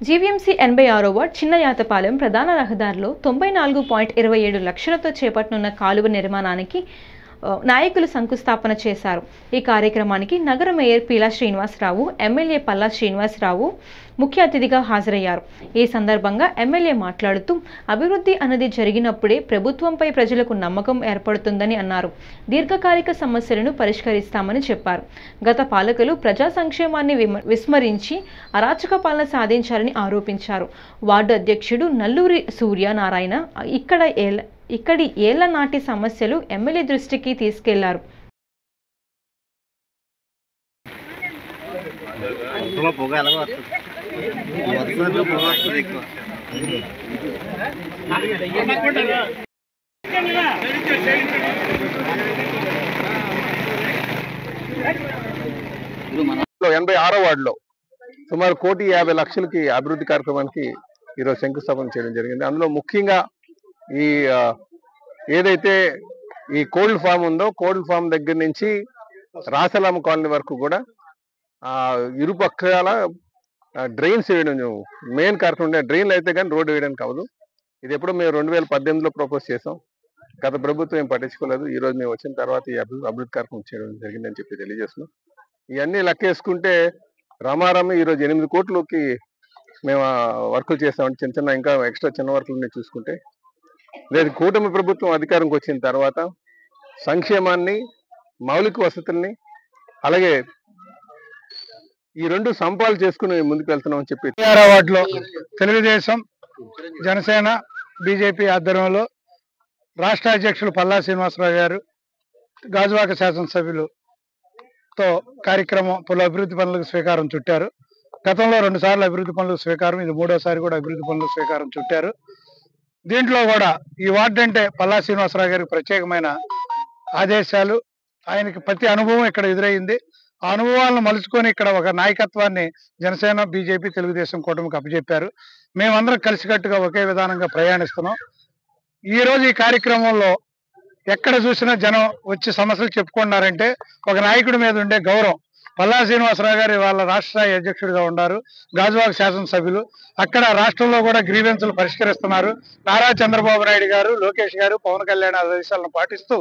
GVMC 86వ ward చిన్నయాతపాలెం ప్రధాన రహదారిలో 94.27 లక్షలతో చేపట్టనున్న కాలువ నిర్మాణానికి నాయకులు శంకుస్థాపన చేశారు. ఈ కార్యక్రమానికి నగర మేయర్ పీలా శ్రీనివాసరావు, ఎమ్మెల్యే పల్లా శ్రీనివాసరావు ముఖ్య అతిథిగా హాజరయ్యారు. ఈ సందర్భంగా ఎమ్మెల్యే మాట్లాడుతూ అభివృద్ధి అన్నది జరిగినప్పుడే ప్రభుత్వంపై ప్రజలకు నమ్మకం ఏర్పడుతుందని అన్నారు. దీర్ఘకాలిక సమస్యలను పరిష్కరిస్తామని చెప్పారు. గత పాలకులు ప్రజా సంక్షేమాన్ని విస్మరించి అరాచక పాలన సాధించారని ఆరోపించారు. వార్డు అధ్యక్షుడు నల్లూరి సూర్యనారాయణ ఇక్కడి ఏళ్ల నాటి సమస్యలు ఎమ్మెల్యే దృష్టికి తీసుకెళ్లారు. వార్డులో సుమారు 1,50,00,000కి అభివృద్ధి కార్యక్రమానికి ఈరోజు శంకుస్థాపన చేయడం జరిగింది. అందులో ముఖ్యంగా ఈ ఏదైతే ఈ కోల్డ్ ఫామ్ ఉందో, కోల్డ్ ఫామ్ దగ్గర నుంచి రాసలామ కాలనీ వరకు కూడా ఇరుపక్షాల డ్రైన్స్ వేయడం మెయిన్ కార్యక్రమం. డ్రైన్లు అయితే కానీ రోడ్డు వేయడానికి అవ్వదు. ఇది ఎప్పుడో మేము 2018లో ప్రపోజ్ చేసాం. గత ప్రభుత్వం ఏం పట్టించుకోలేదు. ఈ రోజు మేము వచ్చిన తర్వాత ఈ అభివృద్ధి కార్యక్రమం చేయడం జరిగిందని చెప్పి తెలియజేస్తున్నాం. ఇవన్నీ లెక్కేసుకుంటే రామారామ ఈరోజు 8 కోట్లకి మేము వర్కులు చేస్తామంటే చిన్న చిన్న ఇంకా ఎక్స్ట్రా చిన్న వర్కులు చూసుకుంటే లేదు. కూటమి ప్రభుత్వం అధికారంకి వచ్చిన తర్వాత సంక్షేమాన్ని, మౌలిక వసతుల్ని, అలాగే ఈ రెండు సంపాలు చేసుకుని ముందుకు వెళ్తున్నామని చెప్పి వార్డులో తెలుగుదేశం, జనసేన, బీజేపీ ఆధ్వర్యంలో రాష్ట్ర అధ్యక్షులు పల్లా శ్రీనివాసరావు గారు, గాజువాక శాసనసభ్యులతో కార్యక్రమం పలు అభివృద్ధి పనులకు శ్రీకారం చుట్టారు. గతంలో 2 సార్లు అభివృద్ధి పనులకు శ్రీకారం, ఇది 3వసారి కూడా అభివృద్ధి పనులకు శ్రీకారం చుట్టారు. దీంట్లో కూడా ఈ వార్డు అంటే పల్లా శ్రీనివాసరావు గారికి ప్రత్యేకమైన ఆదేశాలు, ఆయనకి ప్రతి అనుభవం ఇక్కడ ఎదురైంది. ఆ అనుభవాలను మలుచుకొని ఇక్కడ ఒక నాయకత్వాన్ని జనసేన, బీజేపీ, తెలుగుదేశం కూటమికి అప్పచెప్పారు. మేమందరం కలిసికట్టుగా ఒకే విధానంగా ప్రయాణిస్తున్నాం. ఈ రోజు ఈ కార్యక్రమంలో ఎక్కడ చూసినా జనం వచ్చి సమస్యలు చెప్పుకున్నారంటే ఒక నాయకుడి మీద ఉండే గౌరవం. పల్లా శ్రీనివాసరావు గారు వాళ్ళ రాష్ట్ర అధ్యక్షుడిగా ఉన్నారు, గాజువాక శాసనసభ్యులు. అక్కడ రాష్ట్రంలో కూడా గ్రీవెన్సులు పరిష్కరిస్తున్నారు. నారా చంద్రబాబు నాయుడు గారు, లోకేష్ గారు, పవన్ కళ్యాణ్ ఆదేశాలను పాటిస్తూ